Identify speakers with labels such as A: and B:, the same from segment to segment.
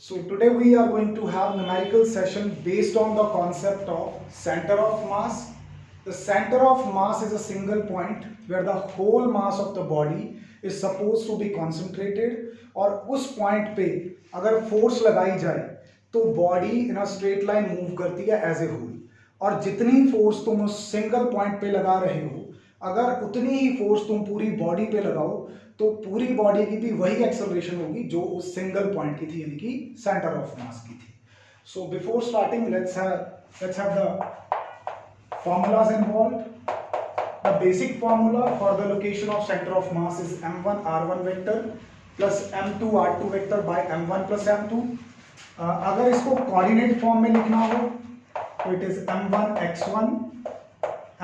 A: So today we are going to have numerical session based on the concept of center of mass. The center of mass is a single point where the whole mass of the body is supposed to be concentrated और उस point पे अगर force लगाई जाए तो body in a straight line move करती है as a whole, और जितनी फोर्स तुम उस सिंगल पॉइंट पे लगा रहे हो अगर उतनी ही फोर्स तुम पूरी बॉडी पे लगाओ तो पूरी बॉडी की भी वही एक्सेलरेशन होगी जो उस सिंगल पॉइंट की थी, यानी कि सेंटर ऑफ मास की थी. So before starting let's have the formulas involved. The basic formula for the location of center of mass is m1 r1 vector plus m2 r2 vector by m1 plus m2. अगर इसको coordinate form में लिखना हो तो it is m1 x1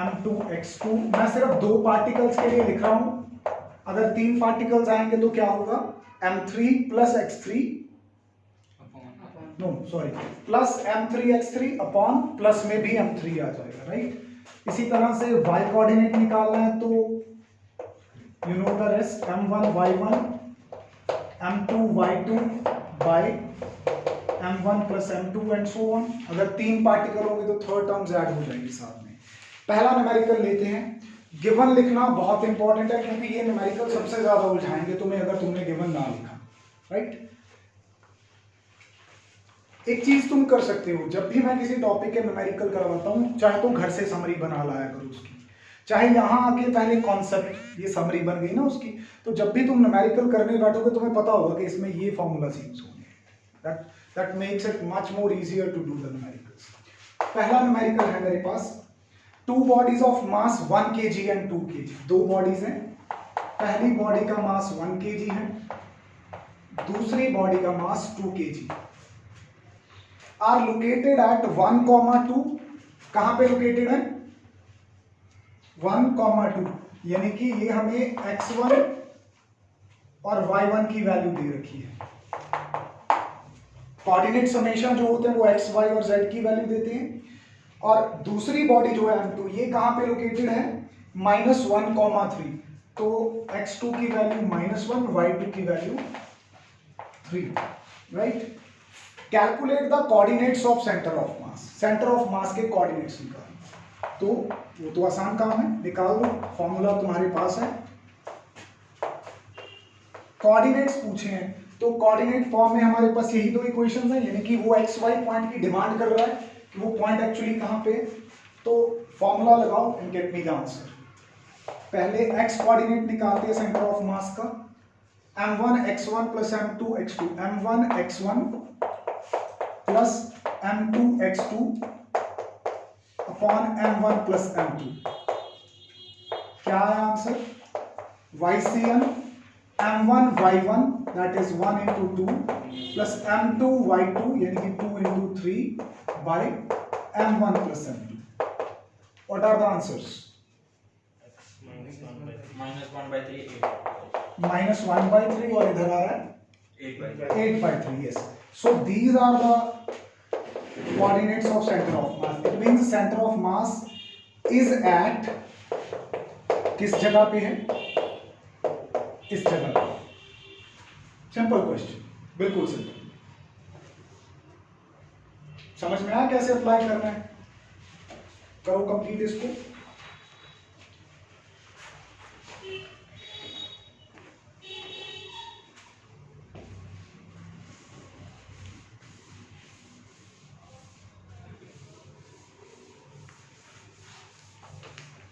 A: m2 x2. मैं सिर्फ दो particles के लिए लिख रहा हूं, अगर तीन पार्टिकल्स आएंगे तो क्या होगा m3 plus x3 plus m3 x3 upon plus में भी m3 आ जाएगा, राइट. इसी तरह से y कोऑर्डिनेट निकालना है तो you know the rest, m1 y1 m2 y2 by m1 plus m2 and so on. अगर तीन पार्टिकल होंगे तो थर्ड टर्म्स ऐड हो जाएंगी साथ में. पहला न्यूमेरिकल लेते हैं. गिवन लिखना बहुत इंपॉर्टेंट है क्योंकि ये न्यूमेरिकल सबसे ज्यादा उलझाएंगे तुम्हें अगर तुमने गिवन ना लिखा, राइट. एक चीज तुम कर सकते हो, जब भी मैं किसी टॉपिक के न्यूमेरिकल करवाता हूँ चाहे तुम घर से समरी बना लाया करो उसकी, चाहे यहाँ आके पहले कॉन्सेप्ट ये समरी बन गई ना उसकी, तो जब भी तुम न्यूमेरिकल करने बैठोगे तुम्हें पता होगा कि इसमें ये फॉर्मूलाज यूज होंगे. That makes it much more easier to do the numericals. पहला न्यूमेरिकल है मेरे पास, two bodies of mass 1 kg and 2 kg. दो बॉडीज हैं, पहली बॉडी का मास 1 kg है, दूसरी बॉडी का mass 2 kg. Are located at 1,2. कहां पे लोकेटेड है 1,2, यानी कि ये हमें x1 और y1 की वैल्यू दे रखी है. कोऑर्डिनेट्स हमेशा जो होते हैं वो x, y और z की वैल्यू देते हैं. और दूसरी बॉडी जो है m2 ये कहां पे लोकेटेड है -1,3. तो x2 की वैल्यू -1, y2 की value 3, right. Calculate the coordinates of centre of mass. Centre of मास के कोऑर्डिनेट्स निकालना, तो वो तो आसान काम है, निकाल दो. फॉर्मूला तुम्हारे पास है. कोऑर्डिनेट्स पूछे हैं तो कोऑर्डिनेट फॉर्म में हमारे पास यही दो इक्वेशंस हैं, यानी कि वो एक्स वाई पॉइंट की डिमांड कर रहा है कि वो पॉइंट एक्चुअली कहां पे, तो फॉर्मूला लगाओ and get me the answer. पहले एक्स कोऑर्डिनेट निकालते हैं सेंटर ऑफ मास का. m1 x1 plus m2 x2. m1 x1 plus m2 x2 upon m1 plus m2. क्या है answer YCM m1 y1 that is 1 into 2 plus m2 y2 यानी कि 2 into 3 by m1 plus m2. What are the answers? -1/3 और इधर आ रहा है 8/3. yes, so these are the coordinates of center of mass. It means center of mass is at किस जगह पे है, इस जगह पे. सिंपल क्वेश्चन, बिल्कुल सिंपल. समझ में आया कैसे अप्लाई करना है? करो कंप्लीट इसको.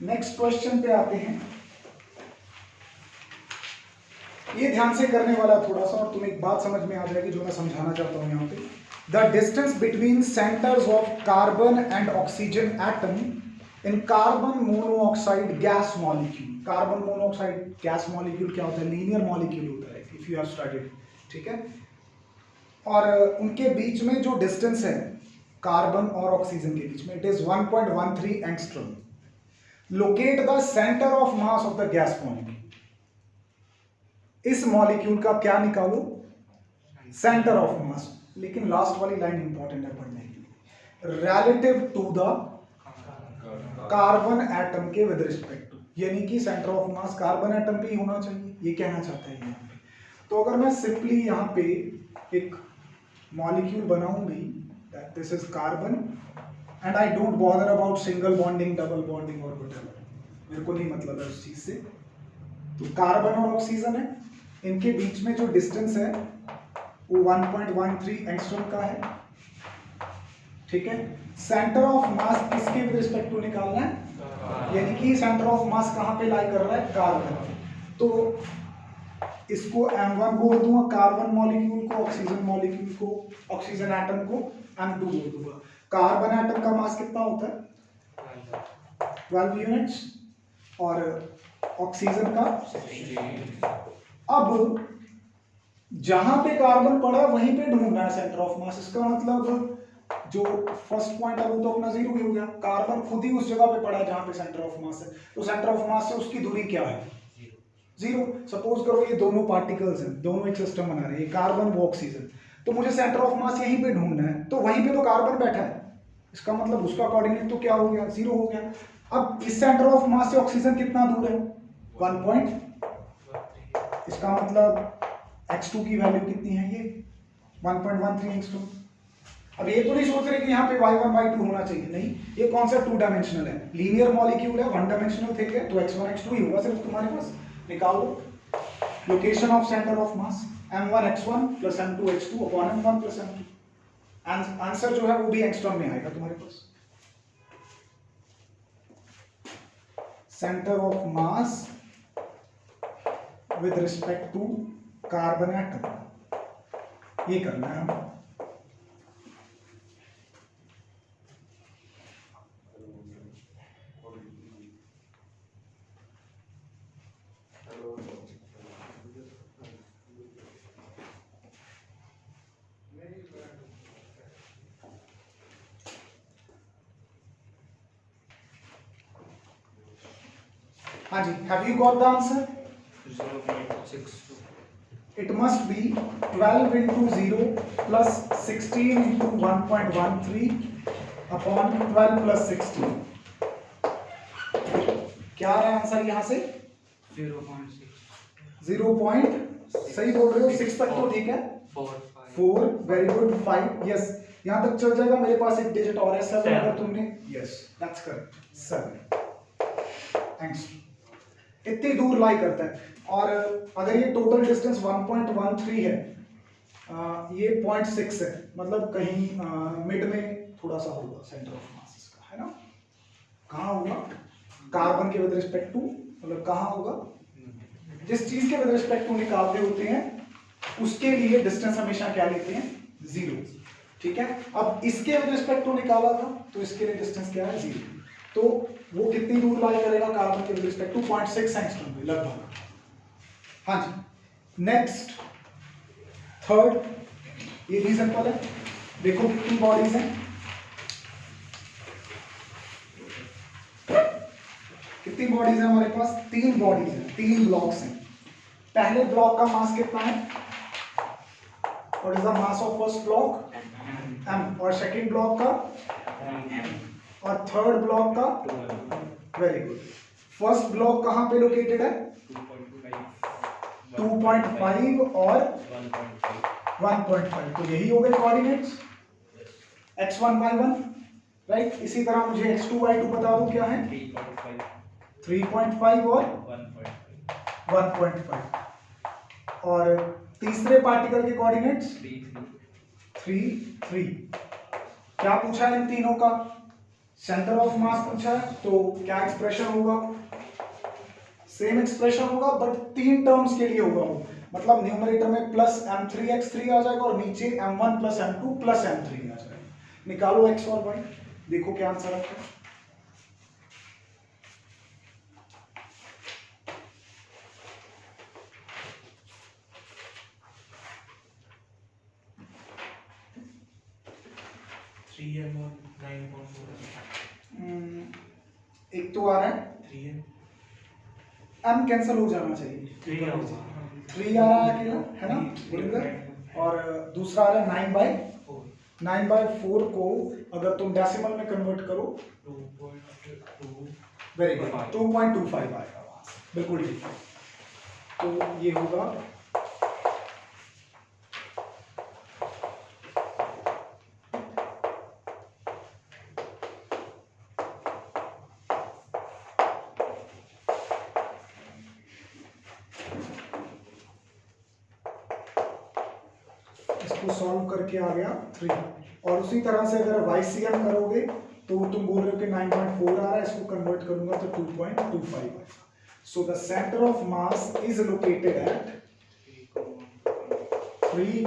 A: नेक्स्ट क्वेश्चन पे आते हैं. ये ध्यान से करने वाला थोड़ा सा, और तुम्हें एक बात समझ में आ जाएगी जो मैं समझाना चाहता हूं यहाँ पे. The distance between centres of carbon and oxygen atom in carbon monoxide gas molecule. Carbon monoxide gas molecule क्या होता है? लीनियर मॉलिक्यूल होता है, इफ यू हैव स्टडीड, ठीक है. और उनके बीच में जो डिस्टेंस है कार्बन और ऑक्सीजन के बीच में, it is 1.13 angstrom. Locate the centre of mass of the gas molecule. इस मॉलिक्यूल का क्या निकालो? Centre of mass. लेकिन लास्ट वाली लाइन इंपॉर्टेंट है पढ़ने के लिए. Relative to the carbon atom के विद रिस्पेक्ट टू, यानी कि centre of mass carbon atom पे ही होना चाहिए, ये कहना चाहता है यहाँ पे. तो अगर मैं सिंपली यहाँ पे एक मॉलिक्यूल बनाऊंगी that this is carbon and I don't bother about single bonding, double bonding और व्हाटएवर, मेरे को नहीं मतलब है उस चीज से। तो कार्बन और ऑक्सीजन है, इनके बीच में जो डिस्टेंस है वो 1.13 एंगस्ट्रॉम का है, ठीक है। सेंटर ऑफ मास किसके विद रिस्पेक्ट टू निकालना है, यानी कि सेंटर ऑफ मास कहां पे लाई कर रहा है, कार्बन। तो इसको M1 बोल दूंगा कार्बन मॉलिक्यूल को, ऑक्सीजन मॉलिक्यूल को, ऑक्सीजन एटम को M2 बोल दूंगा। कार्बन एटम का मास कितना होता है 12 यूनिट्स और ऑक्सीजन का 16। अब जहां पे कार्बन पड़ा वहीं पे ढूंढना है सेंटर ऑफ मास। इसका मतलब जो फर्स्ट पॉइंट है वो तो अपना जीरो ही हो गया, कार्बन खुद ही उस जगह पे पड़ा है जहां पे सेंटर ऑफ मास है, तो सेंटर ऑफ मास से उसकी दूरी क्या है, जीरो। सपोज करो ये दोनों पार्टिकल्स हैं, दोनों एक सिस्टम बना रहे हैं, कार्बन वो ऑक्सीजन, तो मुझे सेंटर ऑफ मास यहीं पे ढूंढना है, तो वहीं पे तो कार्बन बैठा है, इसका मतलब उसका कोऑर्डिनेट तो क्या हो गया, जीरो हो गया। अब इस सेंटर ऑफ मास से ऑक्सीजन कितना दूर है 1 इसका मतलब x2 की वैल्यू कितनी है, ये 1.13 x2। अब ये तो नहीं सोच रहे कि यहाँ पे y1 y2 होना चाहिए, नहीं, ये कॉन्सेप्ट 2 डायमेंशनल है, लीनियर मॉलिक्यूल है, 1 डायमेंशनल थिंग है, तो x1 x2 ही होगा सिर्फ तुम्हारे पास। निकालो location of centre of mass m1 x1 plus m2 x2 upon m1 plus m2। Answer जो है वो भी एंगस्ट्रॉम में आएगा तुम्हारे पास। Centre of mass with respect to carbon atom, ये करना है हमें। हाँ जी, have you got the answer?
B: 0.62.
A: It must be 12 into 0 plus 16 into 1.13 upon 12 plus 16। क्या आ रहा है आंसर यहाँ से
B: 0.6.
A: 0 पॉइंट, सही बोल रहे हो, 6 तक तो ठीक है, 4 वेरी गुड, 5 यस, यहाँ तक चल जाएगा। मेरे पास एक डिजिट और है 7, अगर तुमने यस दैट्स करेक्ट 7 थैंक्स। इतनी दूर लाई करता है, और अगर ये टोटल डिस्टेंस 1.13 है, ये 0.6 है, मतलब कहीं मिड में थोड़ा सा होगा सेंटर ऑफ मास इसका, है ना। कहाँ होगा, कार्बन के विद रिस्पेक्ट टू, मतलब कहाँ होगा, जिस चीज के विद रिस्पेक्ट टू निकालते होते हैं उसके लिए डिस्टेंस हमेशा क्या लेते हैं, 0, ठीक है। अब इसके विद रिस्पेक्ट टू निकाला था तो इसके लिए डिस्टेंस क्या है, 0, तो वो कितनी दूर लाई करेगा कार्बन के विद रिस्पेक्ट टू 0.6 एंगस्ट्रॉम में लगभग। हाँ जी, नेक्स्ट थर्ड, ये भी सिंपल है, देखो कितनी बॉडीज हैं, कितनी बॉडीज हैं हमारे पास, 3 बॉडीज हैं, 3 ब्लॉक्स हैं। पहले ब्लॉक का मास कितना है, what is the mass of first block, m, और सेकंड ब्लॉक का, और थर्ड ब्लॉक का, वेरी गुड। फर्स्ट ब्लॉक कहां पे लोकेटेड है, 2.5 और 1.5, तो यही हो गए कोऑर्डिनेट्स x1 y1, राइट। इसी तरह मुझे x2 y2 बता दो क्या है, 3.5 और 1.5, और तीसरे पार्टिकल के कोऑर्डिनेट्स 3 3। क्या पूछा है इन तीनों का, सेंटर ऑफ मास पूछा है, तो क्या एक्सप्रेशन होगा, सेम एक्सप्रेशन होगा, बट 3 टर्म्स के लिए होगा वो, मतलब न्यूमरेटर में प्लस m3x3 आ जाएगा और नीचे m1 plus m2 plus m3 आ जाएगा। निकालो x और y, देखो क्या आंसर आता है। एक तो आ रहा है m कैंसिल हो जाना चाहिए, 3 आ रहा है अकेला, है ना, बोलिएगा, और दूसरा आ रहा है 9/4 को अगर तुम डेसिमल में कन्वर्ट करो
B: 2.2,
A: वेरी गुड 2.25 आएगा वहां से, बिल्कुल ठीक है। तो ये होगा इसको सॉल्व करके आ गया 3। और उसी तरह से अगर YCM करोगे तो तुम बोल रहे हो कि 9.4 आ रहा है, इसको कन्वर्ट करूंगा तो 2.25 आएगा। So the centre of mass is located at 3,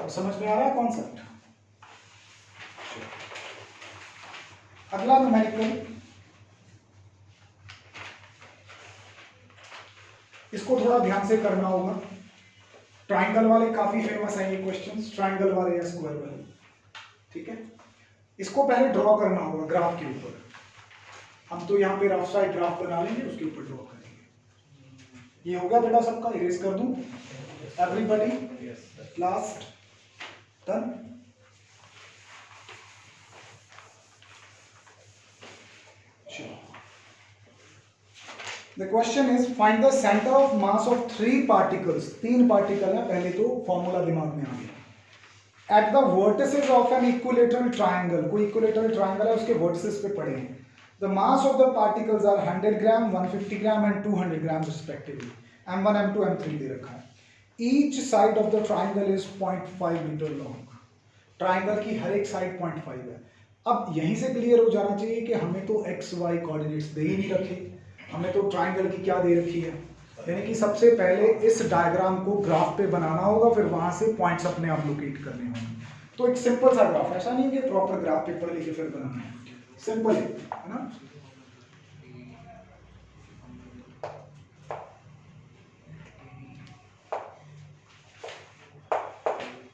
A: समझ में आ रहा है कॉन्सेप्ट? अगला न्यूमेरिकल, इसको थोड़ा ध्यान से करना होगा। ट्राइंगल वाले काफी फेमस है ये क्वेश्चंस, ट्राइंगल वाले या स्क्वायर वाले, ठीक है। इसको पहले ड्रॉ करना होगा ग्राफ के ऊपर। हम तो यहाँ पे रफ साइड ग्राफ बना लेंगे, उसके ऊपर ड्रॉ करेंगे। ये हो गया बेटा सबका, इरेज कर दूं everybody, last done. The question is find the center of mass of 3 particles। 3 particle है, पहले तो फॉर्मूला दिमाग में आ गया। At the vertices of an equilateral triangle, कोई equilateral triangle है, उसके vertices पे पड़े हैं। The mass of the particles are 100 gram, 150 gram and 200 gram respectively। M1, M2, M3 दे रखा है। Each side of the triangle is 0.5 metre long। Triangle की हर एक साइड 0.5 है। अब यहीं से क्लियर हो जाना चाहिए कि हमें तो एक्स वाई कोऑर्डिनेट्स दे ही नहीं रखे, हमें तो ट्राइंगल की क्या दे रखी है। यानी कि सबसे पहले इस डायग्राम को ग्राफ पे बनाना होगा, फिर वहां से पॉइंट्स अपने आप लोकेट करने होंगे। तो एक सिंपल सा ग्राफ, ऐसा नहीं है कि प्रॉपर ग्राफ पेपर लेके फिर बनाना है, सिंपल है ना।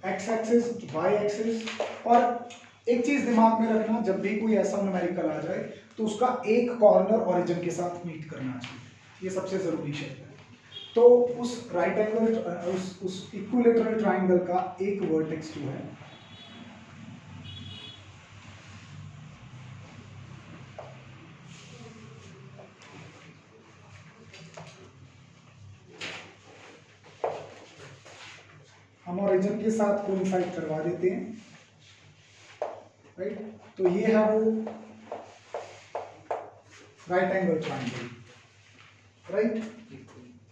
A: X axis, Y axis. और एक चीज दिमाग में रखना, जब भी कोई ऐसा न्यूमेरिकल आ जाए तो उसका एक कॉर्नर ओरिजिन के साथ मीट करना चाहिए, ये सबसे जरूरी शर्त है। तो उस राइट एंगल, उस इक्विलेटरल ट्राइंगल का एक वर्टेक्स जो है हम ओरिजिन के साथ कोइंसाइड करवा देते हैं, राइट। तो ये है वो राइट एंगल ट्राइंगल, राइट।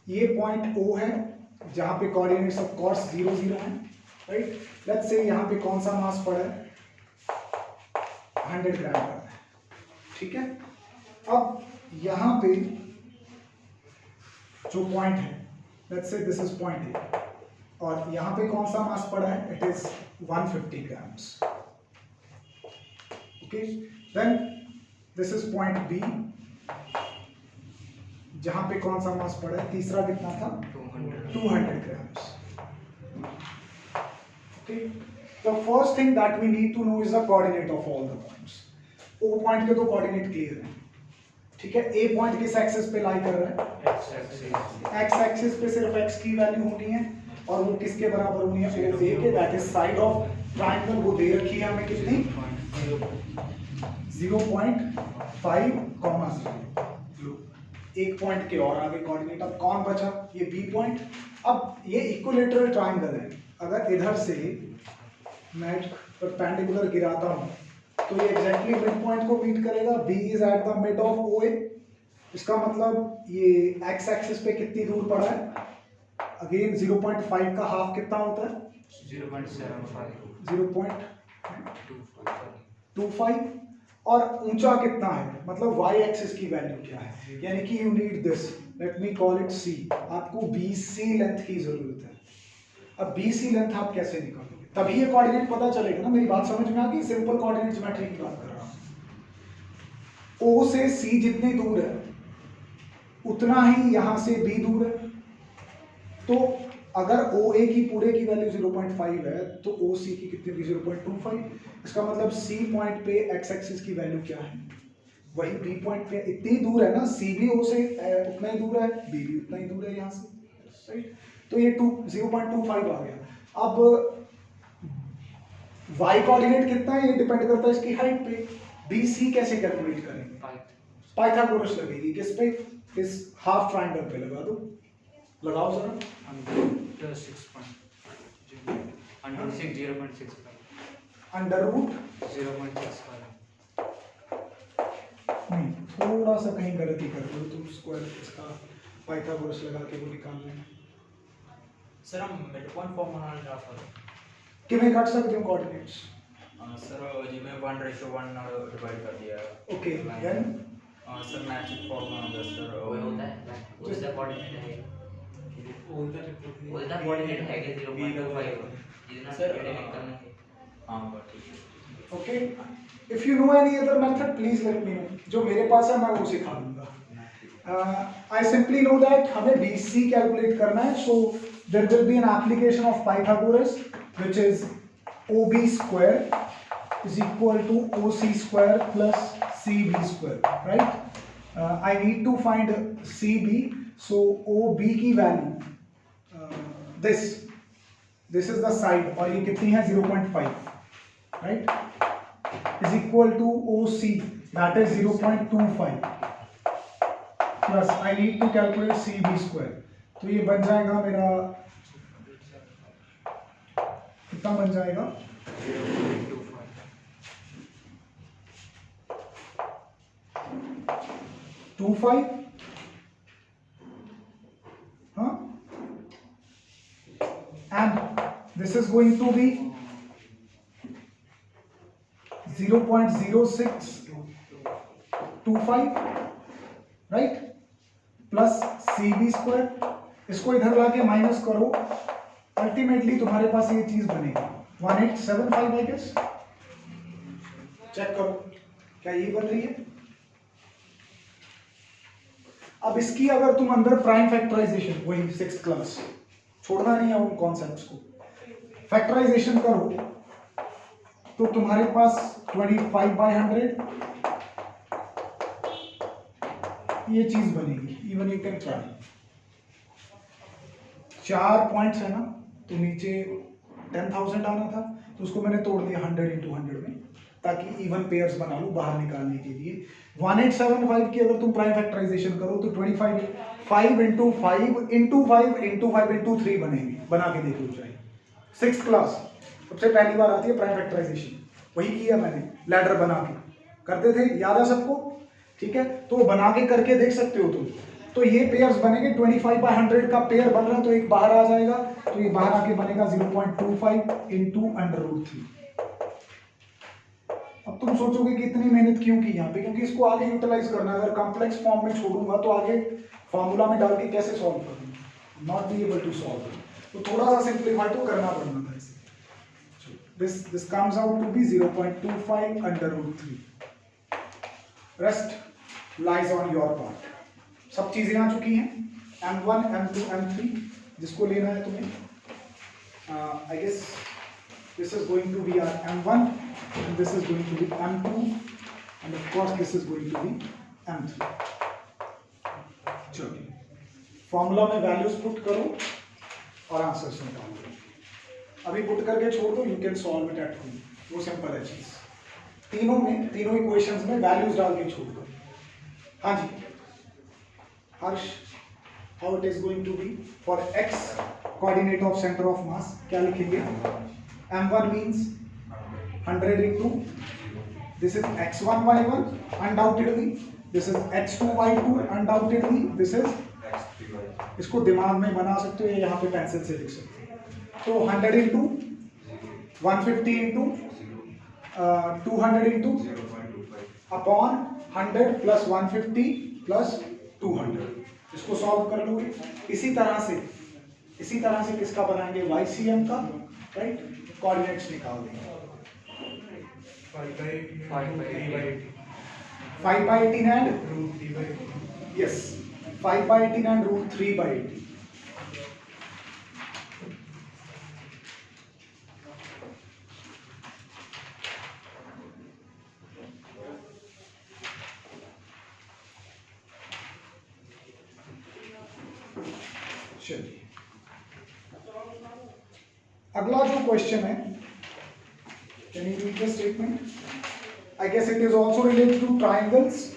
A: ये पॉइंट O है जहां पे कोऑर्डिनेट्स ऑफ कोर्स 0, 0 है, राइट। लेट्स से यहां पे कौन सा मास पड़ा है, 100 ग्राम पड़ा है, ठीक है। अब यहां पे जो पॉइंट है, let's say this is point A, और यहां पे कौन सा मास पड़ा है, it is 150 grams, okay. Then this is point B, जहां पे कौन सा मास पड़ा है, तीसरा कितना था, 200 grams, okay. The first thing that we need to know is the coordinate of all the points. O point के तो कोऑर्डिनेट क्लियर है, ठीक है। A पॉइंट किस एक्सिस पे लाई कर रहा है, एक्स एक्सिस पे सिर्फ x की वैल्यू होनी है, और वो किसके बराबर होनी है, O A के, that is side of triangle. वो दे रखी है हमें कितनी, 0.5, एक पॉइंट के और आगे कोऑर्डिनेट। अब कौन बचा, ये B पॉइंट। अब ये इक्विलेटरल ट्राइंगल है, अगर इधर से मैं परपेंडिकुलर गिराता हूं तो ये एग्जैक्टली मिड पॉइंट को मीट करेगा। B is at the mid of OA। इसका मतलब ये एक्स एक्सिस पे कितनी दूर पड़ा है, अगेन 0.5 का हाफ कितना होता है, 0.25, और ऊंचा कितना है, मतलब y एक्सिस की वैल्यू क्या है, यानी कि you need this, let me call it C। आपको BC लेंथ की जरूरत है। अब BC लेंथ आप कैसे निकालोगे, तभी ये कोऑर्डिनेट पता चलेगा ना। मेरी बात समझ में आ गई, सिंपल कोऑर्डिनेट ज्योमेट्री की बात कर रहा हूं। O से C जितनी दूर है उतना ही यहां से B दूर है। तो अगर OA की पूरे की वैल्यू 0.5 है तो OC की कितनी होगी, 0.25। इसका मतलब C पॉइंट पे x एक्सिस की वैल्यू क्या है, वही B पॉइंट पे इतनी दूर है ना। C भी O से उतना ही दूर है, B भी उतना ही दूर है यहाँ से, राइट। तो ये 0.25 आ गया। अब y कोऑर्डिनेट कितना है, ये डिपेंड करता है इसकी हाइट पे। BC कैसे कैलकुलेट करेंगे, पाइथागोरस लगेगी किस पे, इस हाफ ट्राइंगल पे लगा दो, लगाओ जरा। अंडर रूट
B: 0.65
A: नहीं, थोड़ा सा कहीं गलती कर रहे हो तुम, स्क्वायर इसका पाइथागोरस लगा के वो निकालने में
B: सर हम मिड पॉइंट फॉर्मूला लगा सर
A: किवें ਕੱਢ ਸਕਦੇ ਹੋ ਕੋਆਰਡੀਨੇਟਸ
B: सर जिमें 1:1 डिवाइड कर दिया
A: okay then
B: sir matching formula होगा सर
C: वो होता है उसका कोऑर्डिनेट है उसका कोऑर्डिनेट है कि 0.25 जितना
B: सर,
C: कोऑर्डिनेट करना है
B: हाँ बस ठीक है
A: okay if you know any other method please let me know जो मेरे पास है मैं वो सिखा दूंगा आई सिंपली नो दैट हमें BC कैलकुलेट करना है so there will be an application of Pythagoras which is OB square is equal to OC square plus CB square, right? I need to find CB, so OB की value this is the side और ये कितनी है 0.5, right? is equal to OC that is 0.25 plus I need to calculate CB square, तो ये बन जाएगा मेरा कितना बन जाएगा 0.25 huh? And this is going to be 0.0625 right plus CB square इसको इधर लाके माइनस करो अल्टीमेटली तुम्हारे पास ये चीज बनेगी 1875 आई गेस चेक करो क्या ये बन रही है अब इसकी अगर तुम अंदर प्राइम फैक्टराइजेशन वही 6th क्लास छोड़ना नहीं है उन कॉन्सेप्ट्स को फैक्टराइजेशन करो तो तुम्हारे पास 25/100 ये चीज बनेगी even you can try 4 points है ना तो नीचे 10,000 आना था तो उसको मैंने तोड़ दिया 100 into 100 में ताकि इवन पेयर्स बना लूं बाहर निकालने के लिए 1875 की अगर तुम प्राइम फैक्टराइजेशन करो तो 25 5 into 5 into 5 into 5 into 3 बनेगी बना के देख लो चाहिए 6th क्लास सबसे पहली बार आती है प्राइम फैक्टराइजेशन वही किया मैंने लैडर बना के करते थे याद है सबको ठीक है तो बना के करके देख सकते हो तुम तो ये पेयर्स बनेंगे 25/100 का पेयर बन रहा है तो एक बाहर आ जाएगा तो ये बाहर आके बनेगा 0.25 into √3 अब तुम सोचोगे कि इतनी मेहनत क्यों की यहाँ पे क्योंकि इसको आगे यूटिलाइज करना है अगर कॉम्प्लेक्स फॉर्म में छोड़ूंगा तो आगे फॉर्मूला में डाल के कैसे सॉल्व करूंगा not be able to solve तो थोड़ा सा सिंप्लीफाई तो करना पड़ना था इसे this comes out to be 0.25 under √3 rest lies on your part सब चीजें आ चुकी हैं M1 M2 M3 जिसको लेना है तुम्हें I guess this is going to be our M1 and this is going to be M2 and of course this is going to be M3 चलिए formula में वैल्यूज पुट करो और answers निकालो अभी पुट करके छोड़ दो you can solve it at home वो सिंपल है चीज तीनों इक्वेशंस में वैल्यूज डाल के छोड़ दो हाँ जी Harsh how it is going to be for x coordinate of centre of mass क्या लिखेंगे m1 means 100 into this is x1 y1 undoubtedly this is x2 y2 undoubtedly this is इसको दिमाग में बना सकते हो या यहाँ पे पेंसिल से लिख सकते हो तो 100 into 150 into 200 into upon 100 plus 150 plus 200 इसको सॉल्व कर लोगे इसी तरह से किसका बनाएंगे YCM का राइट कोऑर्डिनेट्स निकाल देंगे 5/18 and yes 5/18 and √3/18 चलिए अगला जो क्वेश्चन है can you read the statement I guess it is also related to triangles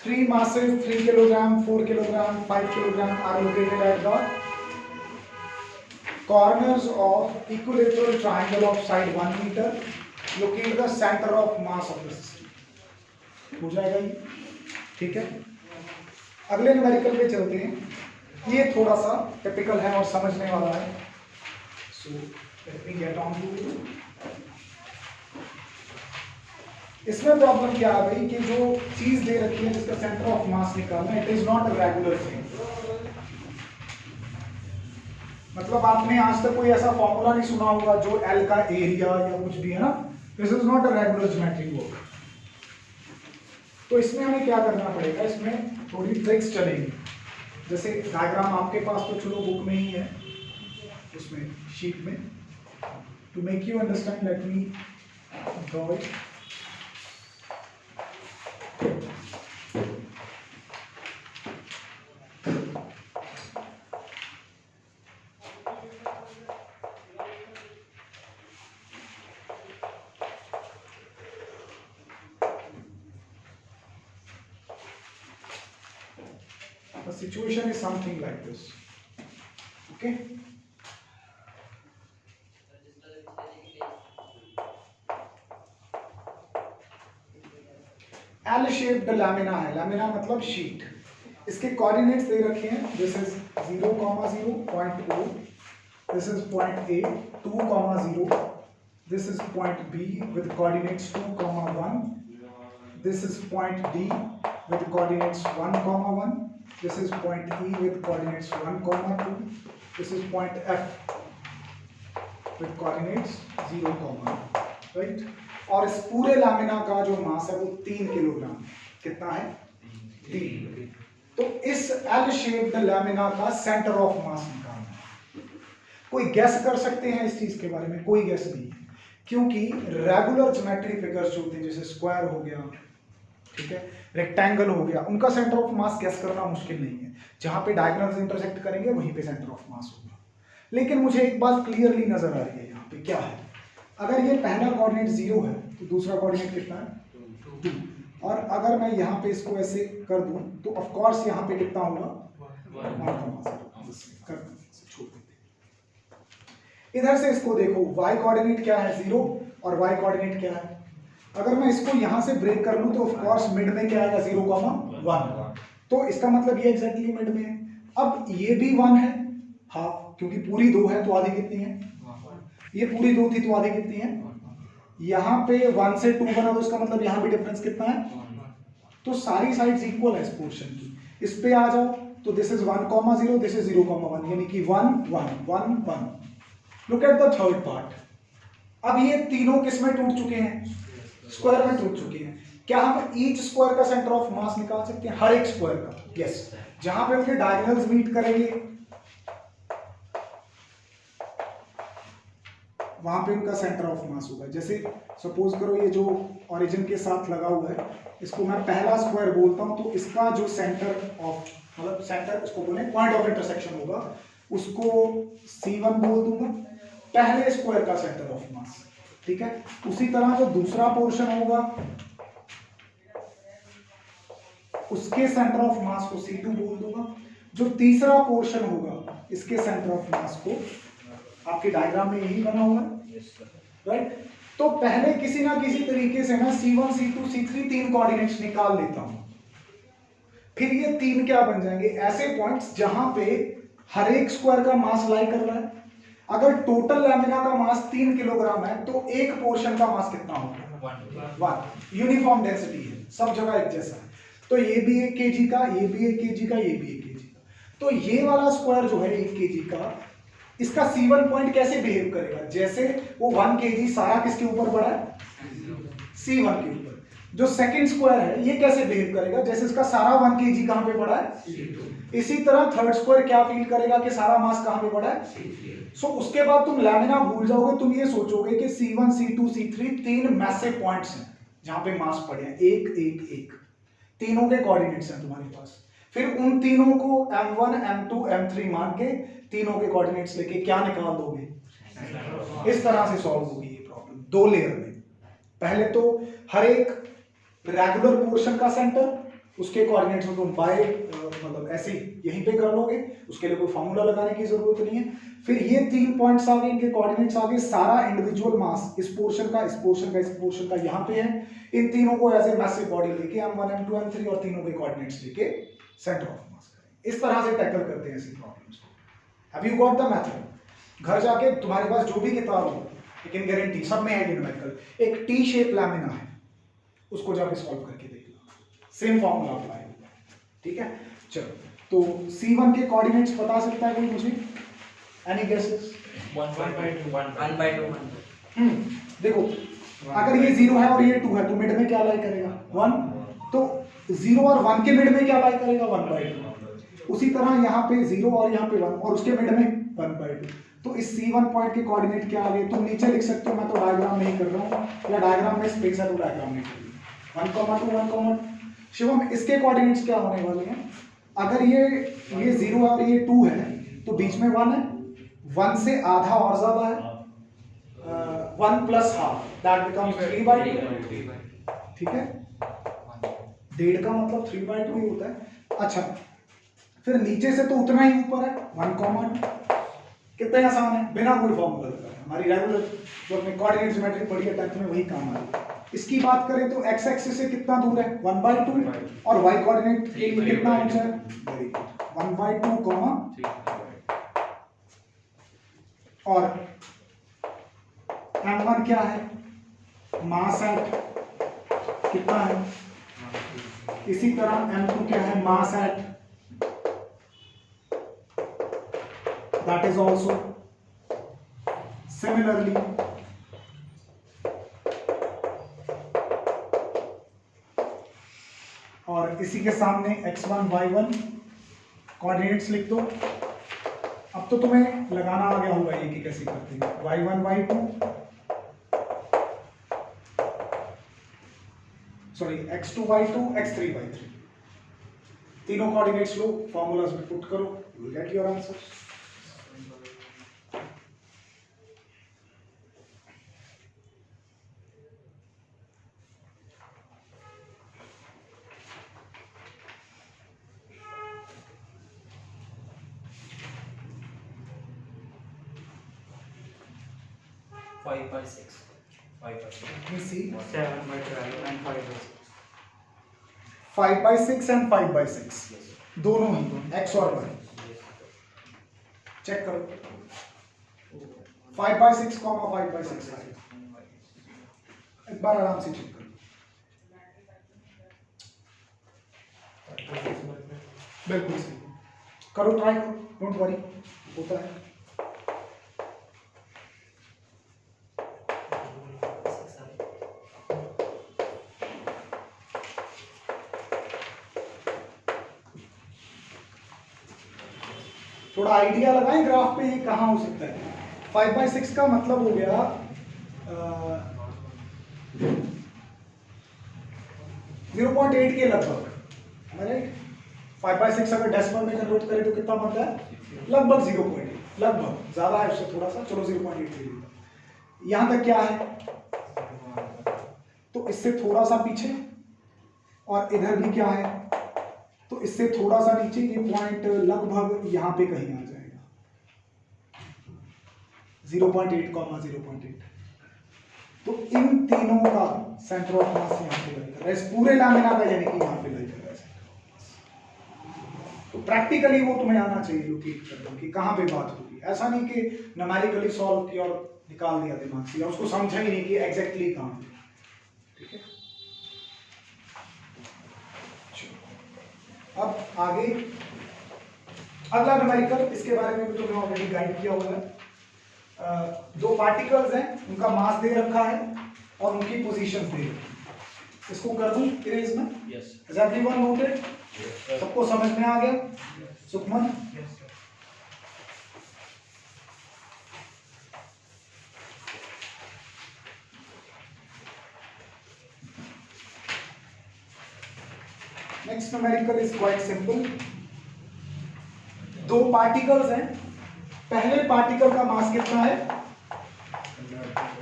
A: 3 masses 3 kilogram 4 kilogram 5 kilogram are located at the corners of equilateral triangle of side 1 meter locate the center of mass of the system हो जाएगा ये ठीक है अगले numerical पे चलते हैं ये थोड़ा सा टिपिकल है और समझने वाला है। So let me get on to. इसमें प्रॉब्लम क्या है भाई कि जो चीज दे रखी है जिसका सेंटर ऑफ मास निकालना, it is not a regular thing. मतलब आपने आज तक कोई ऐसा फॉर्मूला नहीं सुना होगा जो एल का एरिया या कुछ भी है ना, this is not a regular geometric work. तो इसमें हमें क्या करना पड़ेगा, इसमें थोड़ी ट्रिक्स चलेंगी। जैसे डायग्राम आपके पास तो चलो बुक में ही है, उसमें शीट में। To make you understand let me draw it. The situation is something like this. Okay? L shaped lamina है, लैमिना मतलब शीट। इसके कोऑर्डिनेट्स दे रखे हैं, this is 0,0 point O, this is point A 2,0, this is point B with coordinates 2,1, this is point D with coordinates 1,1, this is point E with coordinates 1,2, this is point F with coordinates 0,1, right? और इस पूरे lamina का जो मास है वो 3 kilogram. कितना है? 3। तो इस एल शेप्ड लैमिना का सेंटर ऑफ मास निकालना है। कोई गैस कर सकते हैं इस चीज के बारे में? कोई गैस नहीं है, क्योंकि रेगुलर ज्योमेट्री फिगर्स जो होते हैं, जैसे स्क्वायर हो गया, ठीक है, रेक्टेंगल हो गया, उनका सेंटर ऑफ मास गैस करना मुश्किल नहीं है। जहां पे डायगोनल्स इंटरसेक्ट करेंगे वहीं पे सेंटर ऑफ मास होगा। लेकिन मुझे एक बात क्लियरली नजर आ रही है यहाँ पे, क्या है? अगर ये पहला कोऑर्डिनेट 0 है तो दूसरा कोऑर्डिनेट कितना है? 2। और अगर मैं यहाँ पे इसको ऐसे कर दूं तो ऑफ कोर्स यहाँ पे कितना होगा? 1,0। कर छोड़ देते। इधर से इसको देखो, y कोऑर्डिनेट क्या है? 0 और y कोऑर्डिनेट क्या है? अगर मैं इसको यहां से ब्रेक कर लूं तो ऑफ कोर्स मिड में क्या आएगा? 0,1। तो इसका मतलब ये एग्जैक्टली मिड में है। अब ये भी 1 है, हाफ, क्योंकि पूरी 2 है तो आधी कितनी है? ये पूरी 2 थी तो आधी कितनी है? यहाँ पे 1 से 2 बना तो इसका मतलब यहाँ भी डिफरेंस कितना है? तो सारी साइड्स इक्वल है इस पोर्शन की। इस पे आ जाओ तो दिस इज 1,0, दिस इज 0,1, यानी कि 1 1 1 1। Look at the third part. अब ये तीनों किस में टूट चुके हैं? स्क्वायर में टूट चुके हैं। क्या हम ईच स्क्वायर का सेंटर ऑफ मास निकाल सकते हैं? हर एक स्क्वायर का? यस। जहां पे उनके डायगोनल्स मीट करेंगे वहां पे उनका सेंटर ऑफ मास होगा। जैसे सपोज करो ये जो ओरिजिन के साथ लगा हुआ है, इसको मैं पहला स्क्वायर बोलता हूं, तो इसका जो सेंटर ऑफ, मतलब सेंटर उसको बोले पॉइंट ऑफ इंटरसेक्शन होगा, उसको C1 बोल दूंगा, पहले स्क्वायर का सेंटर ऑफ मास। ठीक है। उसी तरह जो दूसरा पोर्शन होगा उसके सेंटर ऑफ मास को C2 बोल दूंगा। जो तीसरा पोर्शन होगा इसके सेंटर ऑफ मास को, आपके डायग्राम में यही बना हुआ है, राइट। तो पहले किसी ना किसी तरीके से मैं C1 C2 C3 तीन कोऑर्डिनेट्स निकाल लेता हूं। फिर ये तीन क्या बन जाएंगे? ऐसे पॉइंट्स जहां पे हर एक स्क्वायर का मास लाई कर रहा है। अगर टोटल लैमिना का मास 3 किलोग्राम है तो एक पोर्शन का मास कितना होगा? 1। यूनिफॉर्म डेंसिटी है, सब जगह एक जैसा है। तो ये भी 1 kg का, ये भी 1 kg का, ये भी 1 kg का। तो ये वाला स्क्वायर जो है 1 kg का, इसका C1 पॉइंट कैसे बिहेव करेगा? जैसे वो 1 kg सारा किसके ऊपर पड़ा है? C1 के ऊपर। जो सेकंड स्क्वायर है ये कैसे बिहेव करेगा? जैसे इसका सारा 1 kg कहां पे पड़ा है? C2। इसी तरह थर्ड स्क्वायर क्या फील करेगा कि सारा मास कहां पे पड़ा है? सो उसके बाद तुम लैमिना भूल जाओगे, तुम ये सोचोगे कि C1 C2 C3 तीन मैसिव पॉइंट्स हैं जहां पे मास पड़े हैं, 1 1 1। तीनों के कोऑर्डिनेट्स हैं तुम्हारे पास। फिर उन तीनों को M1 M2 M3 मान के तीनों के कोऑर्डिनेट्स लेके क्या निकाल दोगे? इस तरह से सॉल्व होगी ये प्रॉब्लम 2 लेयर में। पहले तो हर एक रेगुलर पोर्शन का सेंटर, उसके कोऑर्डिनेट्स को तुम बाय मतलब ऐसे यहीं पे कर लोगे, उसके लिए कोई फॉर्मूला लगाने की जरूरत नहीं है। फिर ये 3 पॉइंट्स आ गए, इनके कोऑर्डिनेट्स आ गए, सारा इंडिविजुअल मास इस पोर्शन का, इस पोर्शन का, इस पोर्शन का यहाँ पे है। इन तीनों को एज ए मैसिव बॉडी लेके M1 M2 M3 और तीनों के कोऑर्डिनेट्स लेके सेंटर ऑफ मास करें। इस तरह से टैकल करते हैं ऐसी प्रॉब्लम्स को। Have you got the method? घर जाके तुम्हारे पास जो भी किताब हो, आई कैन गारंटी सब में है न्यूमेरिकल। एक टी शेप लैमिना है, उसको जाके सॉल्व करके देख लो, सेम फॉर्मूला अप्लाई होगा। ठीक है, चलो तो C1 के कोऑर्डिनेट्स बता सकता है कोई मुझे? Any guesses?
C: 1/2
A: देखो अगर ये 0 है और ये 2 है तो मिड में क्या लाई करेगा? 1। तो 0 और 1 के मिड में क्या लाई करेगा? 1/2। उसी तरह यहाँ पे 0 और यहाँ पे 1 और उसके मिड में 1/2। तो इस C1 पॉइंट के कोऑर्डिनेट क्या आ गए? तुम नीचे लिख सकते हो, मैं तो डायग्राम में ही कर रहा हूँ, या डायग्राम में स्पेस है तो डायग्राम में कर लो। 1, 2, 1, 2। शिवम इसके कोऑर्डिनेट्स क्या होने वाले हैं? अगर ये 0 है और ये 2 है तो बीच में 1 है, 1 से आधा और ज्यादा है, 1 + ½ दैट बिकम्स 3/2। ठीक है, 1.5 का मतलब 3/2 ही होता है। अच्छा, फिर नीचे से तो उतना ही ऊपर है 1, 2। कितना आसान है, बिना कोई फॉर्मूला लगाए। हमारी रेगुलर जो अपने कोऑर्डिनेट ज्योमेट्री पढ़ी है 10th में, वही काम आ रही है। इसकी बात करें तो x एक्सिस से कितना दूर है? 1/2। और y कोऑर्डिनेट के लिए कितना ऊंचा है? वेरी गुड, 1/2, और m1 क्या है? मास एट कितना है? इसी तरह m2 क्या है? Mass at, that is also similarly. और इसी के सामने x1 y1 कोऑर्डिनेट्स लिख दो। अब तो तुम्हें लगाना आ गया होगा ये कि कैसे करते हैं। y1 y2 sorry x2 y2 x3 y3, तीनों कोऑर्डिनेट्स लो, फॉर्मूलाज में पुट करो, you will get your answer.
B: Five by six. 5/6.
A: We see
B: 7/12 and 5/6.
A: 5/6 and 5/6 दोनों ही x और y चेक करो। 5/6 कॉमा 5/6 है, एक बार आराम से चेक करो। बिल्कुल सही, करो, ट्राई करो, डोंट वरी, होता है। थोड़ा आइडिया लगाएं ग्राफ पे ये कहाँ हो सकता है। 5/6 का मतलब हो गया 0.8 के लगभग, राइट। 5/6 अगर डेसिमल में कन्वर्ट करें तो कितना बनता है? लगभग 0.8, लगभग, ज्यादा है उससे थोड़ा सा, चलो 0.8 ले लीजिए। यहाँ तक क्या है? तो इससे थोड़ा सा पीछे, और इधर भी क्या है? तो इससे थोड़ा सा नीचे, ये पॉइंट लगभग यहाँ पे कहीं आ जाएगा, 0.8, 0.8। तो इन तीनों का सेंटर ऑफ मास यहाँ पे लाई कर रहा है, इस पूरे लैमिना का, यानी कि यहाँ पे लाई कर रहा है सेंटर ऑफ मास। तो प्रैक्टिकली वो तुम्हें आना चाहिए लोकेट कर दो कि कहाँ पे बात होगी। ऐसा नहीं कि न्यूमेरिकली सॉल्व किया और निकाल दिया दिमाग से, या उसको समझा ही नहीं कि एग्जैक्टली कहाँ पे। ठीक है, अब आगे अगला न्यूमेरिकल, इसके बारे में भी तुमने ऑलरेडी गाइड किया हुआ है। दो पार्टिकल्स हैं, उनका मास दे रखा है और उनकी पोजीशन दे रखी है। इसको कर दूं इरेज में?
B: Yes.
A: Is everyone noted? सबको समझ में आ गया? Sukhman? Next numerical is quite simple. दो पार्टिकल्स हैं, पहले पार्टिकल का मास कितना है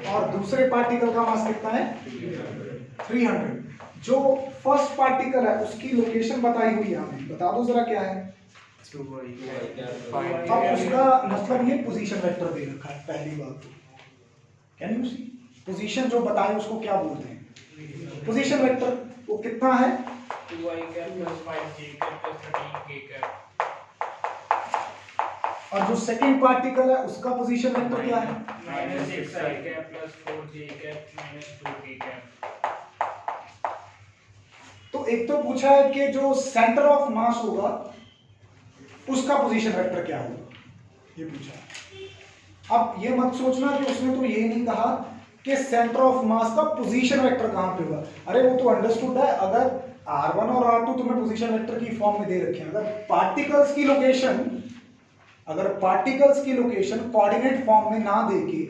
A: और दूसरे पार्टिकल का मास कितना है? 300। जो फर्स्ट पार्टिकल है उसकी लोकेशन बताई हुई है हमें, बता दो जरा क्या है। अब उसका मतलब ये पोजीशन वेक्टर दे रखा है। पहली बात तो कैन यू सी, पोजीशन जो बताए उसको क्या बोलते हैं? Position vector. वो कितना है?
B: 2i cap plus 5j cap plus 13k cap
A: और जो सेकंड पार्टिकल है उसका पोजीशन वेक्टर क्या है?
D: -6 i cap plus 4 j cap minus 2 k cap।
A: तो एक तो पूछा है कि जो सेंटर ऑफ मास होगा उसका पोजीशन वेक्टर क्या होगा, ये पूछा है। अब ये मत सोचना कि उसने तो ये नहीं कहा कि सेंटर ऑफ मास का पोजीशन वेक्टर कहां पे होगा। अरे वो तो अंडरस्टूड है, अगर r1 और r2 तुम्हें पोजीशन वेक्टर की फॉर्म में दे रखे हैं, अगर पार्टिकल्स की लोकेशन कोऑर्डिनेट फॉर्म में ना देके,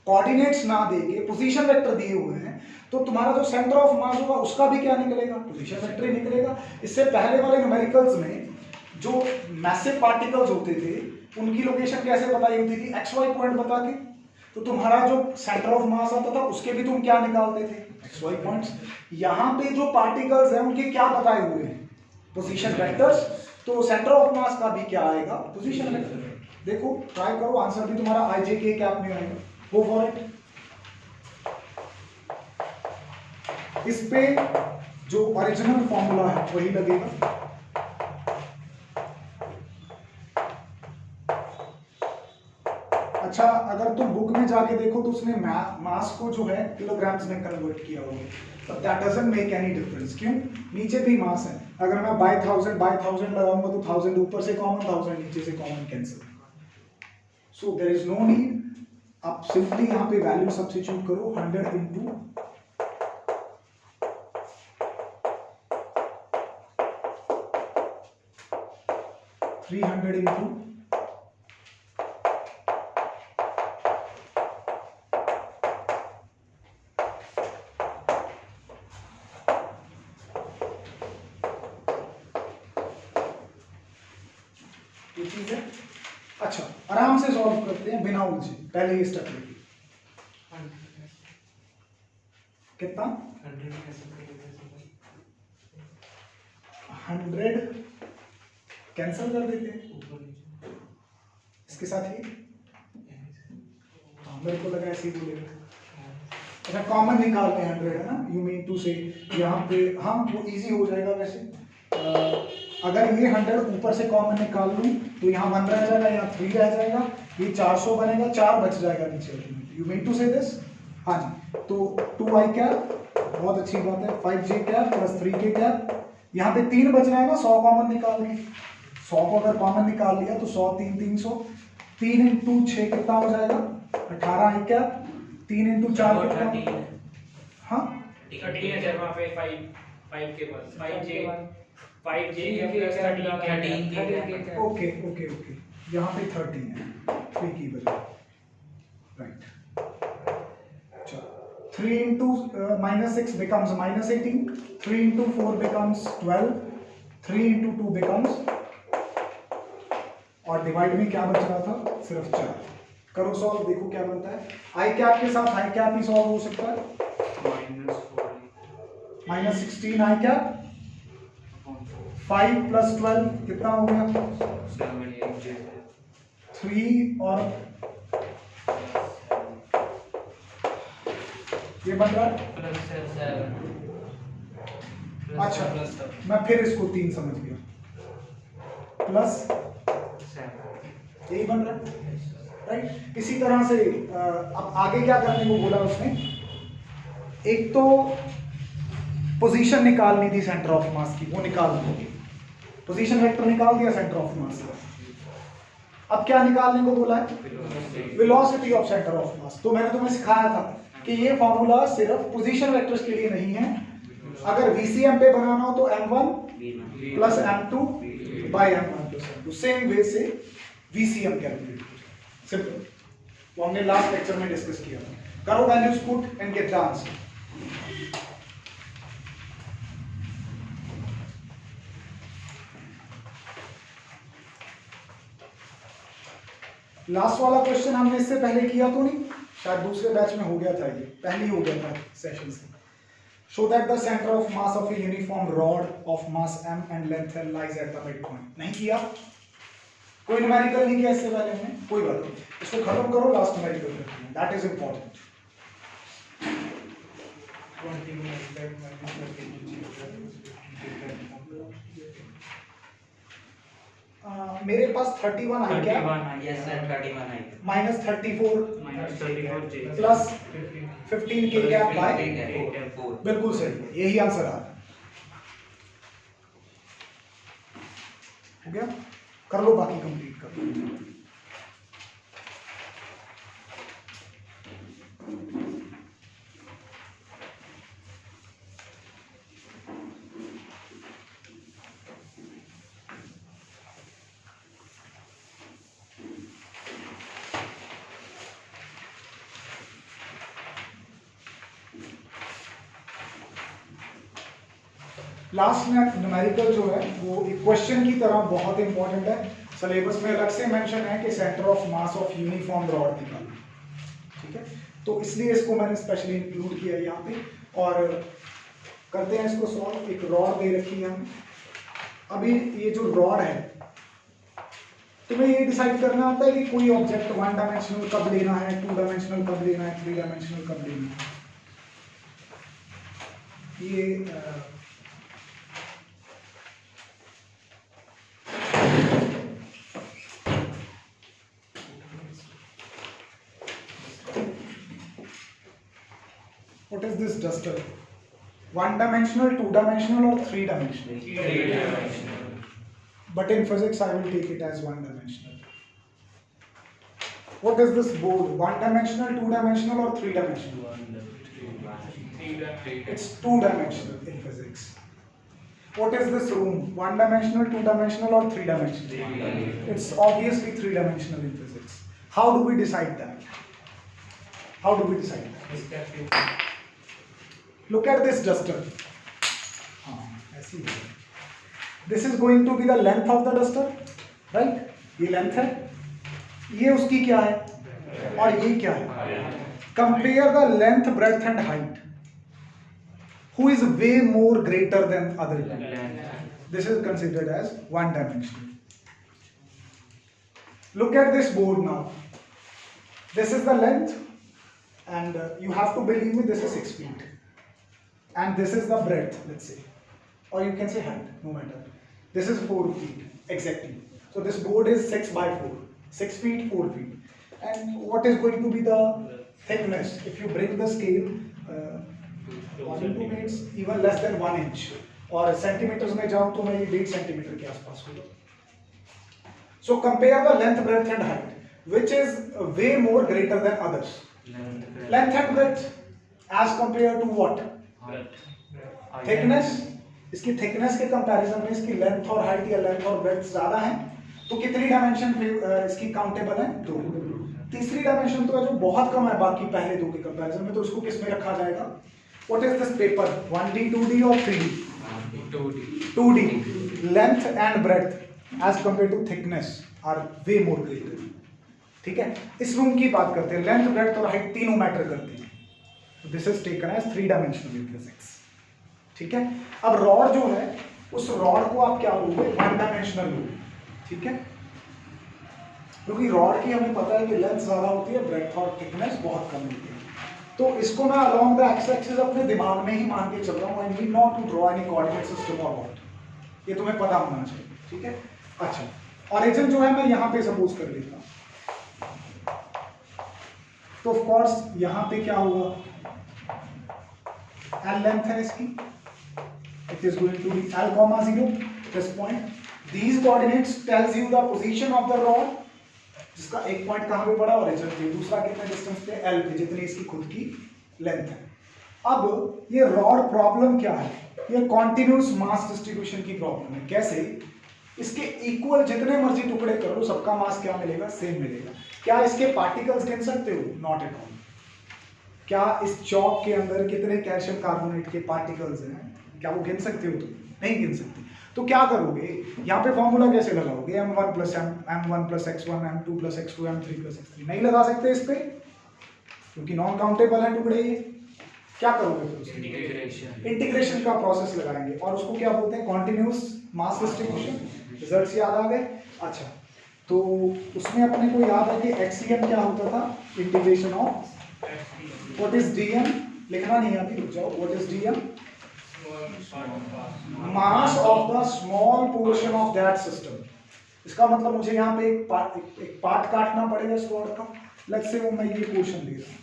A: कोऑर्डिनेट्स ना देके पोजीशन वेक्टर दिए हुए हैं, तो तुम्हारा जो सेंटर ऑफ मास होगा उसका भी क्या निकलेगा? पोजीशन वेक्टर ही निकलेगा। इससे पहले वाले न्यूमेरिकल्स में जो मैसिव पार्टिकल्स होते थे उनकी लोकेशन कैसे बताई होती थी? एक्स वाई पॉइंट बता के। तो तुम्हारा जो सेंटर ऑफ मास आता था उसके भी तुम क्या निकालते थे? X Y points. यहाँ पे जो पार्टिकल्स हैं उनके क्या बताए हुए हैं? Position vectors. तो सेंटर ऑफ मास का भी क्या आएगा? Position vector. देखो ट्राई करो, आंसर भी तुम्हारा आई जे के कैप में आएगा। Go for it. इस पे जो ओरिजिनल फॉर्मूला है वही लगेगा। अच्छा, अगर तुम बुक में जाके देखो तो उसने मास को जो है किलोग्राम्स में कन्वर्ट किया होगा, but that doesn't make any difference। क्यों? नीचे भी मास है। अगर मैं बाय थाउजेंड लगाऊंगा तो 1000 ऊपर से कॉमन, 1000 नीचे से common cancel. So there is no need, आप सिंपली यहाँ पे वैल्यू सब्स्टिट्यूट करो 100 इंटू 300 इंटू ये चीज है। अच्छा, आराम से सॉल्व करते हैं बिना उलझे। पहले ये स्टेप लिखिए। कितना? 100 कैंसिल कर देते हैं इसके साथ ही। मेरे को लगा ऐसे ही बोलेगा। अच्छा, कॉमन निकालते हैं 100 है ना, यू मीन टू से यहाँ पे। हाँ, वो इजी हो जाएगा वैसे। अगर ये 100 ऊपर से कॉमन निकाल लूँ तो यहाँ 1 रह जाएगा, यहाँ 3 रह जाएगा, ये 400 बनेगा, 4 बच जाएगा नीचे। यू मीन टू से दिस? हाँ जी। तो 2i कैप, बहुत अच्छी बात है, 5j cap plus 3k cap. यहाँ पे 3 बच रहा है ना, 100 कॉमन निकाल के। 100 को अगर कॉमन निकाल लिया तो 100 3 300, 3 इंटू 6 कितना हो जाएगा? 18 i कैप। 3 इंटू 4 कितना? हाँ
D: 13 है सर, वहाँ पे 5 के बाद 5j plus 13
A: okay okay okay, यहाँ पे 13 है, 3 की बजाय। राइट। अच्छा, 3 into -6 becomes -18, 3 into 4 becomes 12, 3 into 2 becomes, और डिवाइड में क्या बच रहा था? सिर्फ 4। करो सॉल्व, देखो क्या बनता है। आई कैप के साथ आई कैप ही सॉल्व हो सकता है। -16 आई कैप, 5 प्लस 12 कितना हो गया? 3 और ये बन रहा है। अच्छा, मैं फिर इसको 3 समझ गया, प्लस यही बन रहा है, राइट। इसी तरह से अब आगे क्या करने को बोला उसने? एक तो पोजीशन निकालनी थी सेंटर ऑफ मास की, वो निकाल दी। पोजीशन वेक्टर निकाल दिया सेंटर ऑफ मास का। अब क्या निकालने को बोला है? वेलोसिटी ऑफ सेंटर ऑफ मास। तो मैंने तुम्हें सिखाया था कि ये फॉर्मूला सिर्फ पोजीशन वेक्टर्स के लिए नहीं है। अगर VCM पे बनाना हो तो m1 plus m2 by m1 plus m2, same way से VCM कैलकुलेट हो जाए। सिंपल, वो हमने लास्ट लेक्चर में डिस्कस किया था। करो values put and get the answer. Last वाला क्वेश्चन हमने इससे पहले किया तो नहीं, शायद दूसरे बैच में हो गया था, ये पहले ही हो गया था सेशन से। Show that the centre of mass of a uniform rod of mass m and length l lies at the mid point. नहीं किया? कोई न्यूमेरिकल नहीं किया इससे पहले हमने? कोई बात नहीं, इसको खत्म करो, लास्ट न्यूमेरिकल करते हैं, दैट इज इंपॉर्टेंट।
D: 20
A: मेरे पास 31 आई क्या,
C: Yes sir, 31 है।
A: माइनस 34
D: -34 J
A: प्लस 15 के गैप बाय
C: 4।
A: बिल्कुल सही है, यही आंसर आ रहा है। हो गया, कर लो बाकी कंप्लीट कर लो। लास्ट में न्यूमेरिकल जो है वो एक क्वेश्चन की तरह बहुत इंपॉर्टेंट है, सिलेबस में अलग से मेंशन है कि centre of mass of uniform rod निकालना, ठीक है, तो इसलिए इसको मैंने स्पेशली इंक्लूड किया है यहाँ पे। और करते हैं इसको सॉल्व। एक रॉड दे रखी है हमें। अभी ये जो रॉड है, तुम्हें ये डिसाइड करना आता है कि कोई ऑब्जेक्ट वन डायमेंशनल कब लेना है, टू डायमेंशनल कब लेना है, थ्री डायमेंशनल कब लेना है। ये what is this duster? One dimensional, two dimensional or three dimensional?
D: 3-dimensional.
A: But in physics I will take it as one dimensional. What is this board? One dimensional, two dimensional or three dimensional?
D: 3-dimensional.
A: It's two dimensional in physics. What is this room? One dimensional, two dimensional or three dimensional? It's obviously three dimensional in physics. How do we decide that? How do we decide that? Look at this duster. ऐसी है. This is going to be the length of the duster, right? ये length है. ये उसकी क्या है? और ये क्या है? Compare the length, breadth and height. Who is way more greater than other? This is considered as one dimensional. Look at this board now. This is the length, and you have to believe me, this is 6 feet. And this is the breadth, let's say, or you can say height, no matter. This is 4 feet exactly. So this board is 6 by 4, 6 feet, 4 feet. And what is going to be the thickness? If you bring the scale, 1 into means even less than 1 inch. और centimeters में जाऊँ तो मैं ये 1.5 centimeter के आसपास होगा. So compare the length, breadth and height. Which is way more greater than others? Length and breadth as compared to what? Thickness. इसकी थिकनेस के कंपैरिजन में इसकी लेंथ और हाइट या लेंथ और ब्रेड्थ ज्यादा है, तो कितनी डायमेंशन इसकी काउंटेबल है? 2. तीसरी डायमेंशन तो है जो बहुत कम है बाकी पहले दो के कंपैरिजन में, तो उसको किस में रखा जाएगा? What is this paper? 1D, 2D और 3D? 2D. Length and breadth as compared to thickness are way more greater. ठीक है, इस रूम की बात करते हैं. लेंथ, ब्रेड्थ और हाइट तीनों मैटर करते हैं. This is taken as 3 dimensional in physics. ठीक है, अब रॉड जो है उस रॉड को आप क्या लोगे? 1 डायमेंशनल लोगे. ठीक है, क्योंकि रॉड की हमें पता है कि लेंथ ज्यादा होती है, ब्रेड्थ और थिकनेस बहुत कम होती है. तो इसको मैं अलोंग द एक्स एक्सिस अपने दिमाग में ही मान के चल रहा हूँ. I need not to draw any coordinate system और व्हाट. ये तुम्हें पता होना चाहिए. ठीक है, अच्छा, ओरिजिन जो है मैं यहाँ पे सपोज कर लेता हूँ, तो ऑफ कोर्स यहाँ पे क्या होगा? एल लेंथ है इसकी. It is going to be L, 0 this point. These coordinates tells you the position of the rod, जिसका एक पॉइंट कहाँ पे पड़ा? ओरिजिन पे. दूसरा कितने डिस्टेंस पे? L पे, जितनी इसकी खुद की लेंथ है. अब ये रॉड प्रॉब्लम क्या है? ये कॉन्टिन्यूस मास डिस्ट्रीब्यूशन की प्रॉब्लम है. कैसे? इसके इक्वल जितने मर्जी टुकड़े करो, सबका मास क्या मिलेगा? सेम मिलेगा. क्या इसके पार्टिकल्स गिन सकते हो? Not at all. क्या इस चौक के अंदर कितने कैल्शियम कार्बोनेट के पार्टिकल्स हैं? क्या वो गिन सकते हो? तुम नहीं गिन सकते. तो क्या करोगे? यहाँ पे फॉर्मूला कैसे लगाओगे? m1 + m1 + x1 m2 + x2 m3 + x3. नहीं लगा सकते इस पे, क्योंकि नॉन काउंटेबल है टुकड़े ये. क्या करोगे फिर? इंटीग्रेशन का प्रोसेस लगाएंगे, और उसको क्या बोलते हैं? Continuous mass distribution. रिजल्ट्स याद आ गए? अच्छा, तो उसमें अपने को याद है कि HCM क्या होता था? Integration of what is DM. लिखना नहीं है अभी, रुक जाओ. What is DM? Mass of the small portion of that system. इसका मतलब मुझे यहाँ पे एक पार्ट काटना पड़ेगा इस रॉड का। लेट्स से वो मैं ये पोर्शन ले रहा हूँ,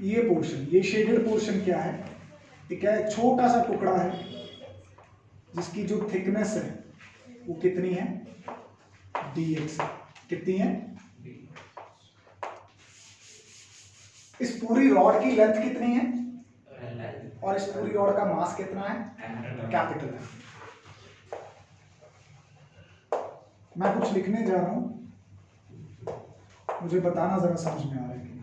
A: ये पोर्शन, ये शेडेड पोर्शन क्या है, ये क्या है, छोटा सा टुकड़ा है जिसकी जो थिकनेस है वो कितनी है, dx कितनी है, इस पूरी रॉड की लेंथ कितनी है और इस पूरी रॉड का मास कितना है, कैपिटल है। मैं कुछ लिखने जा रहा हूं, मुझे बताना जरा समझ में आ रहा है कि नहीं।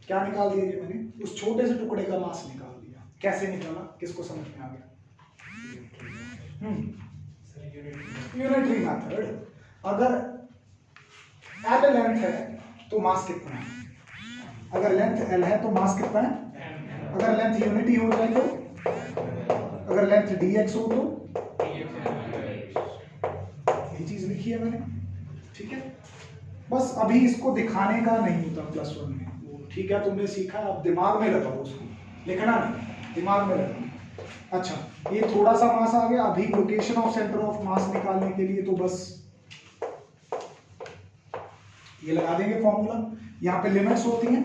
A: क्या निकाल दिया ये मैंने, उस छोटे से टुकड़े का मास निकाल दिया। कैसे निकाला, किसको समझ में आ गया? Unitary method. अगर एल लेंथ है तो मास कितना है, अगर लेंथ एल है तो मास कितना है, अगर लेंथ यूनिटी हो जाए तो, अगर लेंथ dx हो तो, यही चीज लिखी है मैंने, ठीक है। बस अभी इसको दिखाने का नहीं होता प्लस वन में, ठीक है, तुमने सीखा, अब दिमाग में लगाओ उसको, लिखना नहीं, दिमाग में लगाओ। अच्छा, ये थोड़ा सा मास आ गया। अभी लोकेशन ऑफ सेंटर ऑफ मास निकालने के लिए तो बस ये लगा देंगे फॉर्मूला। यहाँ पे लिमिट्स होती हैं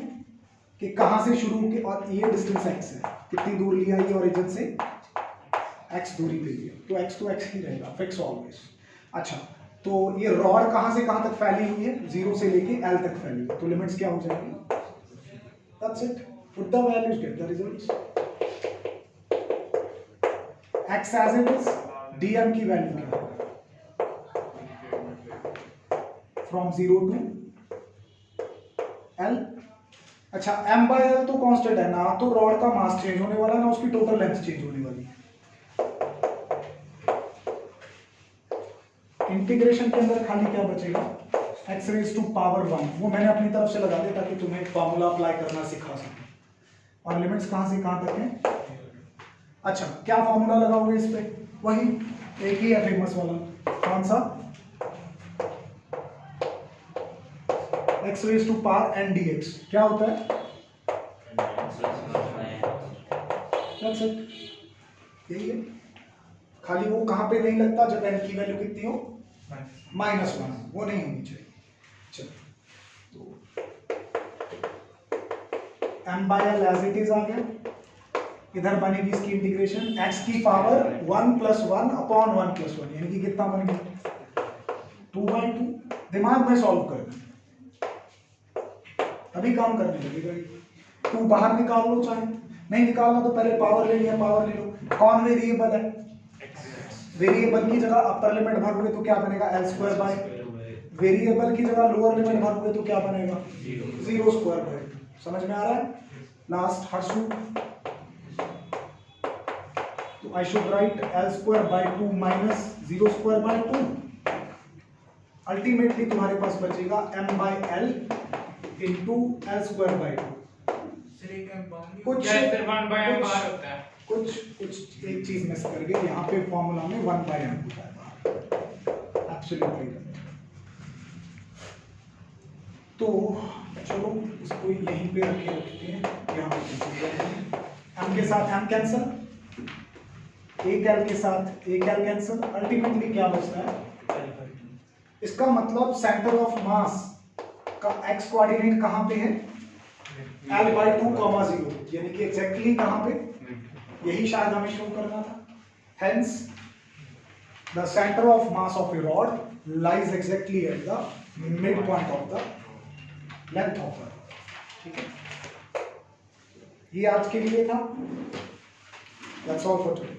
A: कि कहां से शुरू के, और ये डिस्टेंस x है, कितनी दूर लिया ये ओरिजिन से, x दूरी पे लिया, तो x तो x ही रहेगा, फिक्स ऑलवेज। अच्छा, तो ये रॉड कहां से कहां तक फैली हुई है, 0 से लेके l तक फैली है, तो लिमिट्स क्या हो जाएगी, that's it, put the values, get the results। x as it is, dm की वैल्यू क्या है, from 0 to l। अच्छा, m by l तो कांस्टेंट है ना, तो रॉड का मास चेंज होने वाला है ना उसकी टोटल लेंथ चेंज होने वाली है। इंटीग्रेशन के अंदर खाली क्या बचेगा, x raised to power 1, वो मैंने अपनी तरफ से लगा दिया ताकि तुम्हें फॉर्मूला अप्लाई करना सिखा सके। और लिमिट्स कहां से कहां तक है। अच्छा, क्या फॉर्मूला लगाओगे इस पे, वही एक ही है फेमस वाला, कौन सा, x raised to power n dx, क्या होता है, that's it, यही है। खाली वो कहां पे नहीं लगता, जब n की वैल्यू कितनी हो, -1, वो नहीं होनी चाहिए। चलो, तो m by l as it is आ गया, इधर बनेगी इसकी इंटीग्रेशन x की पावर 1 + 1 अपॉन 1 + 1, यानी कि कितना बन गया, 2/2। दिमाग में सॉल्व करना, अभी काम करने लगेगा। 2 बाहर निकाल लो, चाहे नहीं निकालना तो पहले पावर ले लिया, पावर ले लो। कौन वेरिएबल है, वेरिएबल की जगह अपर लिमिट भरोगे तो क्या बनेगा, l²/, वेरिएबल की जगह लोअर लिमिट भरोगे तो क्या बनेगा, 0²/। समझ में आ रहा है। लास्ट हर्षू, तो I should write l²/2 minus 0²/2। Ultimately तुम्हारे पास बचेगा m by l into l²/2। कुछ एक चीज मिस कर गए, यहाँ पे फॉर्मूला में 1/m होता है बाहर, एब्सोल्युटली। तो चलो इसको यहीं पे रखते हैं, यहाँ पे m के साथ m कैंसिल, एक एल के साथ एक एल कैंसिल, अल्टीमेटली क्या बचता है। इसका मतलब सेंटर ऑफ मास का x कोऑर्डिनेट कहां पे है, l/2, 0, यानी कि एग्जैक्टली कहां पे, यही शायद हमें शो करना था। Hence the centre of mass of A rod lies exactly at the mid point of the length of the rod. ठीक है, ये आज के लिए था। That's all for today.